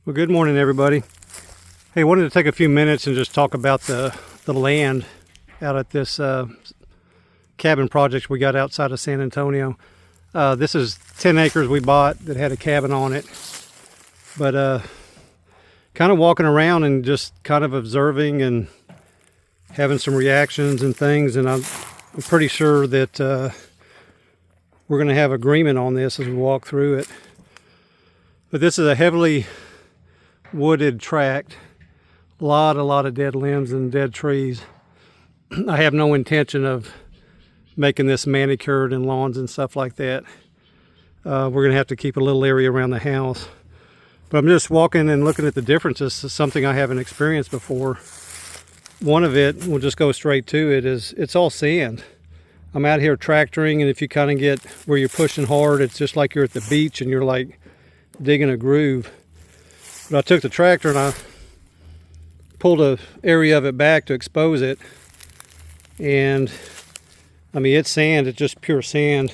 Well, good morning, everybody. Hey, wanted to take a few minutes and just talk about the land out at this cabin project we got outside of San Antonio. This is 10 acres we bought that had a cabin on it. But kind of walking around and just kind of observing and having some reactions and things. And I'm pretty sure that we're going to have agreement on this as we walk through it. But this is a heavily wooded tract. A lot of dead limbs and dead trees. I have no intention of making this manicured and lawns and stuff like that. We're going to have to keep a little area around the house. But I'm just walking and looking at the differences. It's something I haven't experienced before. One of it, we'll just go straight to it, is it's all sand. I'm out here tractoring, and if you kind of get where you're pushing hard, it's just like you're at the beach and you're like digging a groove. But I took the tractor and I pulled an area of it back to expose it. And I mean, it's sand, it's just pure sand.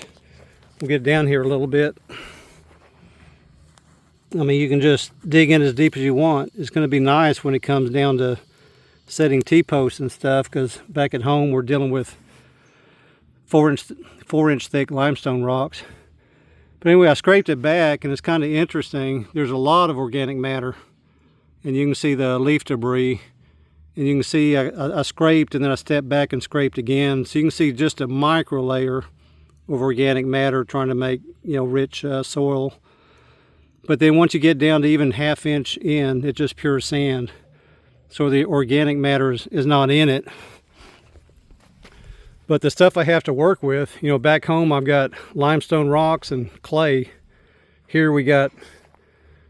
We'll get down here a little bit. I mean, you can just dig in as deep as you want. It's going to be nice when it comes down to setting T-posts and stuff, because back at home we're dealing with 4-inch thick limestone rocks. But anyway, I scraped it back, and it's kind of interesting. There's a lot of organic matter, and you can see the leaf debris, and you can see I scraped and then I stepped back and scraped again. So you can see just a micro layer of organic matter trying to make, rich soil. But then once you get down to even 1/2 inch in, it's just pure sand. So the organic matter is not in it. But the stuff I have to work with, back home I've got limestone rocks and clay. Here we got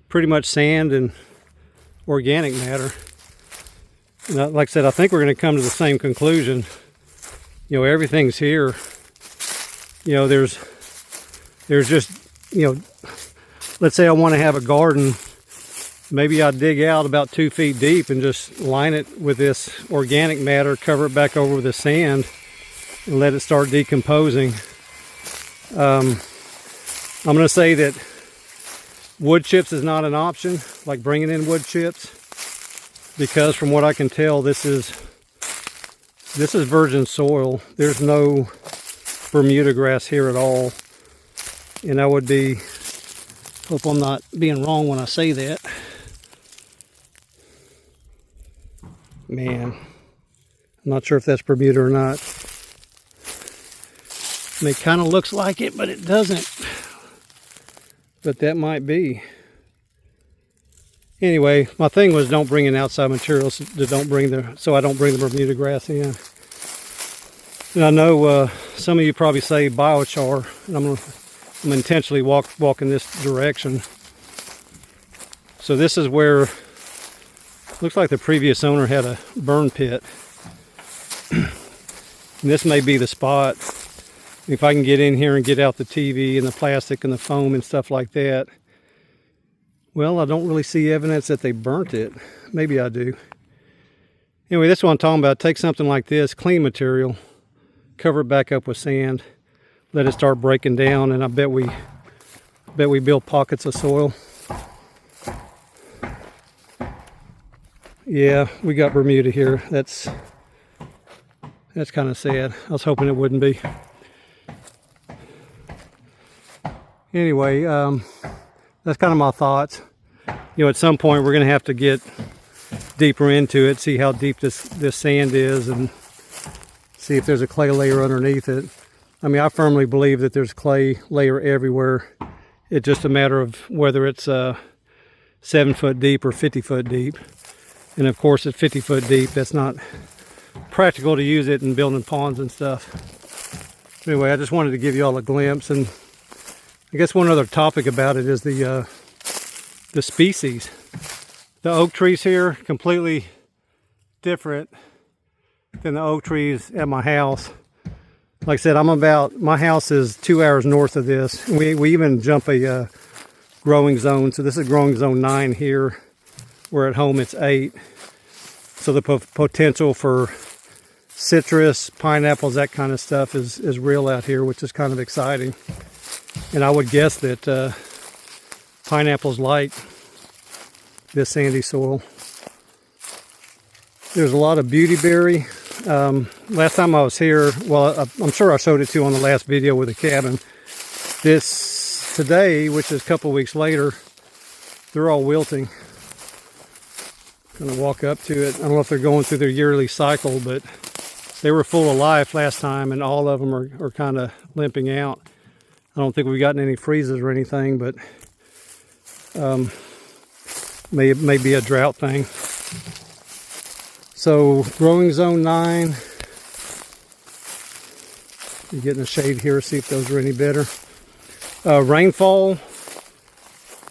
pretty much sand and organic matter. And like I said, I think we're going to come to the same conclusion. Everything's here. There's just, let's say I want to have a garden. Maybe I dig out about 2 feet deep and just line it with this organic matter, cover it back over with the sand, and let it start decomposing. I'm going to say that wood chips is not an option, like bringing in wood chips, because from what I can tell, this is virgin soil. There's no Bermuda grass here at all. And I would be, hope I'm not being wrong when I say that. Man, I'm not sure if that's Bermuda or not. I mean, it kind of looks like it, but it doesn't. But that might be. Anyway, my thing was don't bring in outside materials, so I don't bring the Bermuda grass in. And I know some of you probably say biochar, and I'm intentionally walking this direction. So this is where, looks like the previous owner had a burn pit. And this may be the spot. If I can get in here and get out the TV and the plastic and the foam and stuff like that. Well, I don't really see evidence that they burnt it. Maybe I do. Anyway, that's what I'm talking about. Take something like this, clean material, cover it back up with sand, let it start breaking down, and I bet we build pockets of soil. Yeah, we got Bermuda here. That's kind of sad. I was hoping it wouldn't be. Anyway, that's kind of my thoughts. At some point we're going to have to get deeper into it, see how deep this sand is, and see if there's a clay layer underneath it. I mean, I firmly believe that there's clay layer everywhere. It's just a matter of whether it's 7 foot deep or 50 foot deep. And of course, at 50 foot deep, that's not practical to use it in building ponds and stuff. Anyway, I just wanted to give you all a glimpse. And I guess one other topic about it is the species. The oak trees here, completely different than the oak trees at my house. Like I said, my house is 2 hours north of this. We even jump a growing zone. So this is growing zone 9 here, where at home it's 8. So the potential for citrus, pineapples, that kind of stuff is real out here, which is kind of exciting. And I would guess that pineapples like this sandy soil. There's a lot of beautyberry. Last time I was here, well, I'm sure I showed it to you on the last video with the cabin. This today, which is a couple weeks later, they're all wilting. Gonna walk up to it. I don't know if they're going through their yearly cycle, but they were full of life last time, and all of them are kind of limping out. I don't think we've gotten any freezes or anything, but may be a drought thing. So growing zone 9. You're getting a shade here, see if those are any better. Rainfall.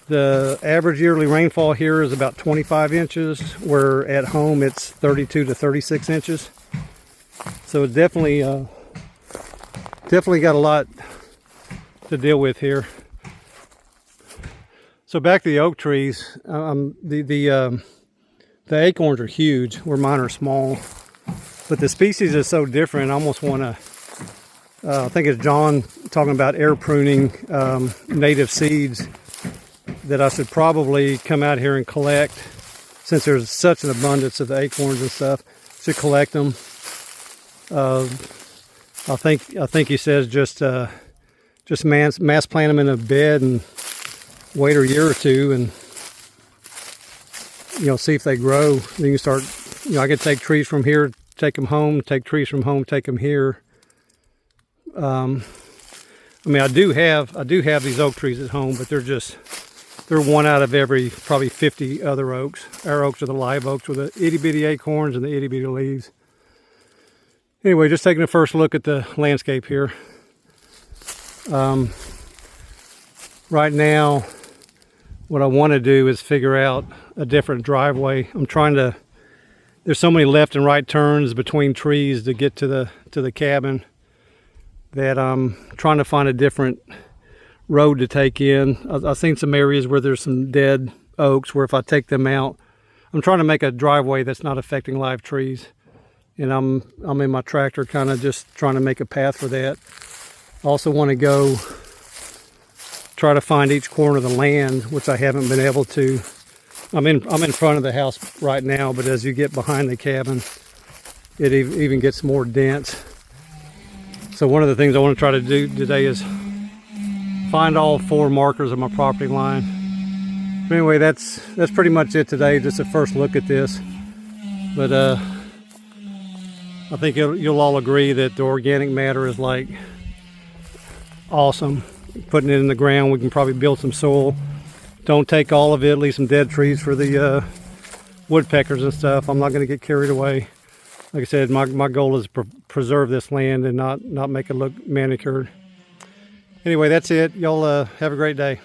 The average yearly rainfall here is about 25 inches, where at home it's 32 to 36 inches. So it definitely got a lot to deal with here. So back to the oak trees. The acorns are huge, where mine are small. But the species is so different, I almost want to, I think it's John talking about air pruning native seeds, that I should probably come out here and collect, since there's such an abundance of the acorns and stuff. Should collect them. I think he says just mass plant them in a bed and wait a year or two, and see if they grow. Then you start. I could take trees from here, take them home. Take trees from home, take them here. I do have these oak trees at home, but they're one out of every probably 50 other oaks. Our oaks are the live oaks with the itty bitty acorns and the itty bitty leaves. Anyway, just taking a first look at the landscape here. Right now, what I want to do is figure out a different driveway. There's so many left and right turns between trees to get to the cabin, that I'm trying to find a different road to take in. I've seen some areas where there's some dead oaks, where if I take them out, I'm trying to make a driveway that's not affecting live trees. And I'm in my tractor kind of just trying to make a path for that. I also want to go try to find each corner of the land, which I haven't been able to. I'm in front of the house right now, but as you get behind the cabin, it even gets more dense. So one of the things I want to try to do today is find all 4 markers of my property line. But anyway, that's pretty much it today. Just a first look at this. But I think you'll all agree that the organic matter is like awesome. Putting it in the ground, we can probably build some soil. Don't take all of it, leave some dead trees for the woodpeckers and stuff. I'm not going to get carried away. Like I said, my goal is to preserve this land and not make it look manicured. Anyway, that's it. Y'all have a great day.